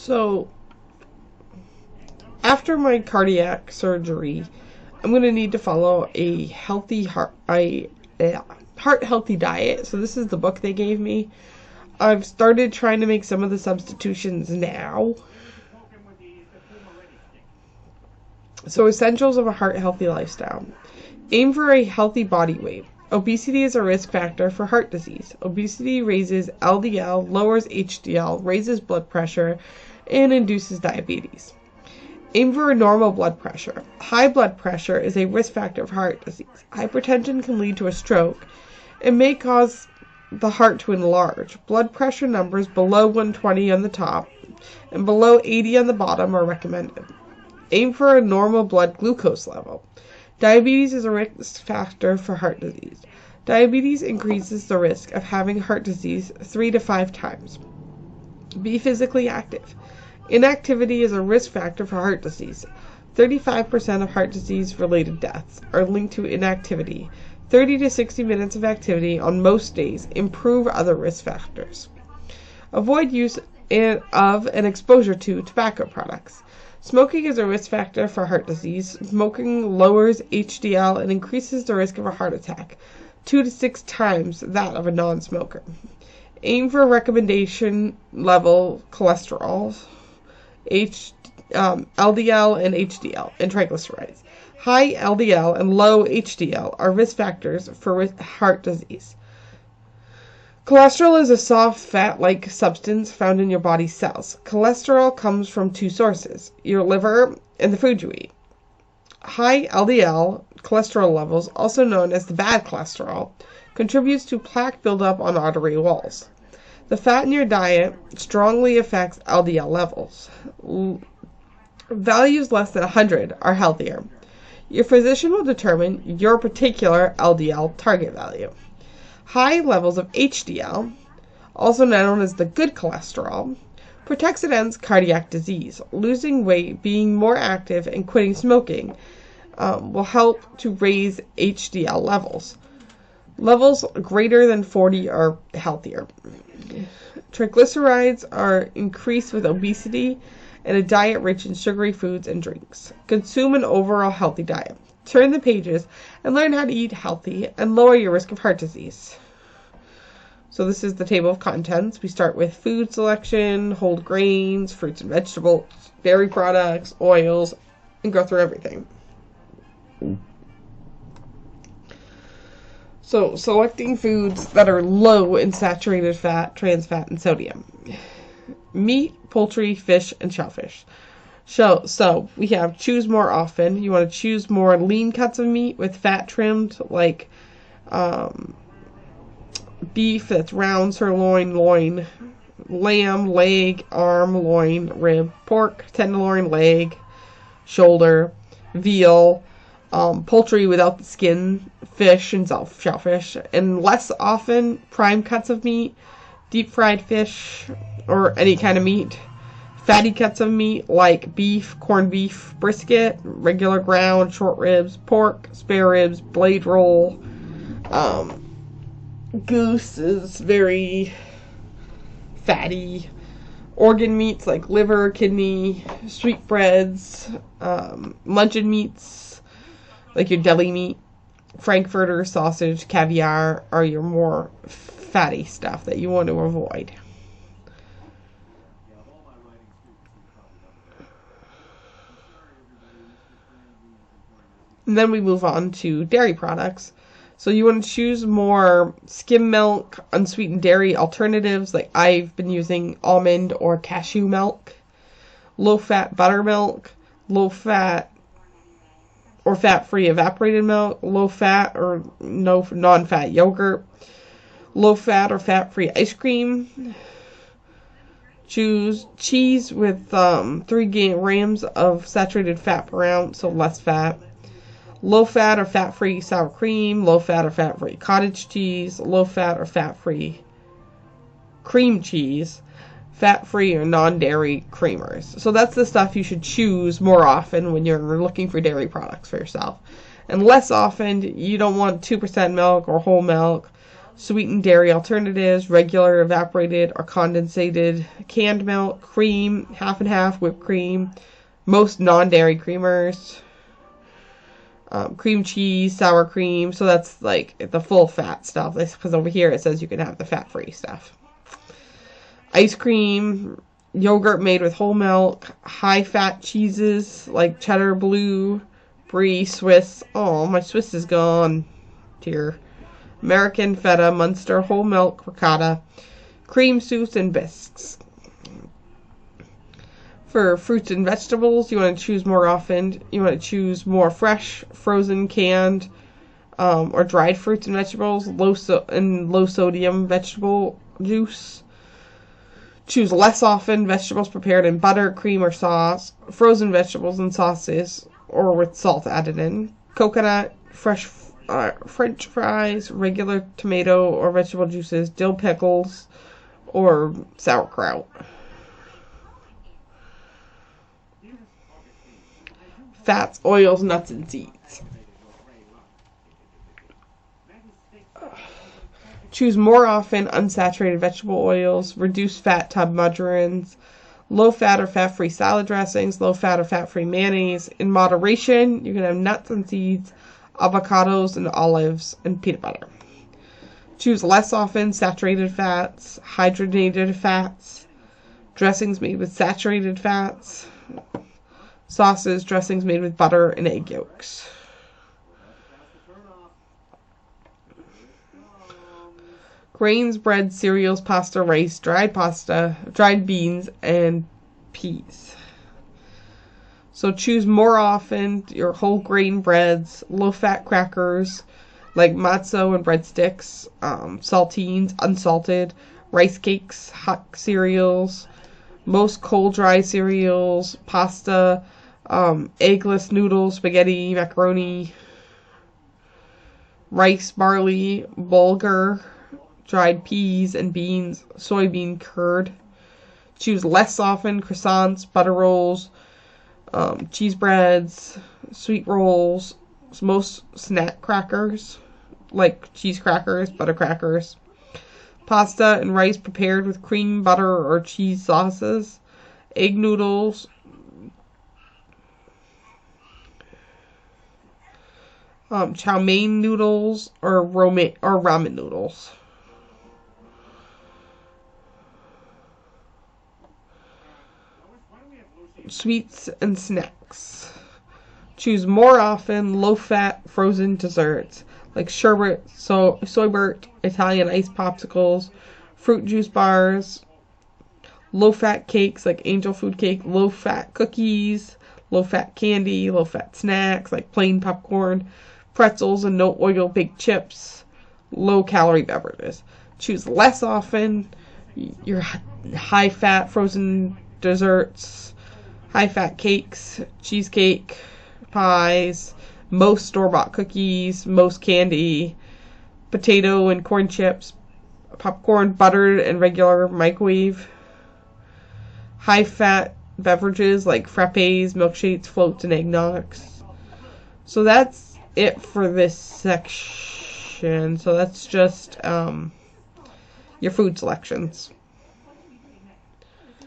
So, after my cardiac surgery, I'm going to need to follow a heart healthy diet. So this is the book they gave me. I've started trying to make some of the substitutions now. So, essentials of a heart healthy lifestyle. Aim for a healthy body weight. Obesity is a risk factor for heart disease. Obesity raises LDL, lowers HDL, raises blood pressure, and induces diabetes. Aim for a normal blood pressure. High blood pressure is a risk factor for heart disease. Hypertension can lead to a stroke and may cause the heart to enlarge. Blood pressure numbers below 120 on the top and below 80 on the bottom are recommended. Aim for a normal blood glucose level. Diabetes is a risk factor for heart disease. Diabetes increases the risk of having heart disease 3 to 5 times. Be physically active. Inactivity is a risk factor for heart disease. 35% of heart disease-related deaths are linked to inactivity. 30 to 60 minutes of activity on most days improve other risk factors. Avoid use of and exposure to tobacco products. Smoking is a risk factor for heart disease. Smoking lowers HDL and increases the risk of a heart attack 2 to 6 times that of a non-smoker. Aim for recommendation level cholesterol, LDL and HDL, and triglycerides. High LDL and low HDL are risk factors for heart disease. Cholesterol is a soft fat-like substance found in your body's cells. Cholesterol comes from 2 sources, your liver and the food you eat. High LDL cholesterol levels, also known as the bad cholesterol, contributes to plaque buildup on artery walls. The fat in your diet strongly affects LDL levels. Values less than 100 are healthier. Your physician will determine your particular LDL target value. High levels of HDL, also known as the good cholesterol, protects against cardiac disease. Losing weight, being more active, and quitting smoking will help to raise HDL levels. Levels greater than 40 are healthier. Triglycerides are increased with obesity and a diet rich in sugary foods and drinks. Consume an overall healthy diet. Turn the pages and learn how to eat healthy and lower your risk of heart disease. So this is the table of contents. We start with food selection, whole grains, fruits and vegetables, dairy products, oils, and go through everything. So selecting foods that are low in saturated fat, trans fat, and sodium. Meat, poultry, fish, and shellfish. So we have choose more often. You want to choose more lean cuts of meat with fat trimmed, like beef that's round, sirloin, loin, lamb, leg, arm, loin, rib, pork, tenderloin, leg, shoulder, veal, poultry without the skin, fish and shellfish, and less often prime cuts of meat, deep fried fish, or any kind of meat. Fatty cuts of meat like beef, corned beef, brisket, regular ground, short ribs, pork, spare ribs, blade roll. Goose is very fatty. Organ meats like liver, kidney, sweetbreads, luncheon meats like your deli meat, frankfurter, sausage, caviar are your more fatty stuff that you want to avoid. And then we move on to dairy products. So you want to choose more skim milk, unsweetened dairy alternatives, like I've been using almond or cashew milk, low-fat buttermilk, low-fat or fat-free evaporated milk, low-fat or no non-fat yogurt, low-fat or fat-free ice cream. Choose cheese with 3 grams of saturated fat per ounce, so less fat. Low-fat or fat-free sour cream, low-fat or fat-free cottage cheese, low-fat or fat-free cream cheese, fat-free or non-dairy creamers. So that's the stuff you should choose more often when you're looking for dairy products for yourself. And less often, you don't want 2% milk or whole milk Sweetened dairy alternatives, regular, evaporated, or condensated, canned milk, cream, half and half, whipped cream, most non-dairy creamers, cream cheese, sour cream. So that's like the full fat stuff. Because over here it says you can have the fat-free stuff. Ice cream, yogurt made with whole milk, high-fat cheeses like cheddar, blue, brie, Swiss. Oh, my Swiss is gone. Dear. American feta, Munster, whole milk, ricotta, cream soups, and bisques. For fruits and vegetables, you want to choose more often. You want to choose more fresh, frozen, canned, or dried fruits and vegetables, low sodium vegetable juice. Choose less often vegetables prepared in butter, cream, or sauce, frozen vegetables and sauces, or with salt added in. Coconut, fresh French fries, regular tomato or vegetable juices, dill pickles, or sauerkraut. Fats, oils, nuts, and seeds. Choose more often unsaturated vegetable oils, reduced fat tub margarines, low fat or fat free salad dressings, low fat or fat free mayonnaise. In moderation, you can have nuts and seeds, avocados and olives, and peanut butter. Choose less often saturated fats, hydrogenated fats, dressings made with saturated fats, sauces, dressings made with butter and egg yolks. Grains, bread, cereals, pasta, rice, dried beans, and peas. So choose more often your whole grain breads, low-fat crackers like matzo and breadsticks, saltines, unsalted, rice cakes, hot cereals, most cold dry cereals, pasta, eggless noodles, spaghetti, macaroni, rice, barley, bulgur, dried peas and beans, soybean curd. Choose less often croissants, butter rolls, cheese breads, sweet rolls, most snack crackers like cheese crackers, butter crackers, pasta and rice prepared with cream, butter, or cheese sauces, egg noodles, chow mein noodles, or ramen noodles. Sweets and snacks. Choose more often low-fat frozen desserts like sherbet, sorbet, Italian ice popsicles, fruit juice bars, low-fat cakes like angel food cake, low-fat cookies, low-fat candy, low-fat snacks like plain popcorn, pretzels and no oil baked chips, low-calorie beverages. Choose less often your high-fat frozen desserts, high-fat cakes, cheesecake, pies, most store-bought cookies, most candy, potato and corn chips, popcorn, buttered and regular microwave, high-fat beverages like frappes, milkshakes, floats, and eggnogs. So that's it for this section. So that's just your food selections.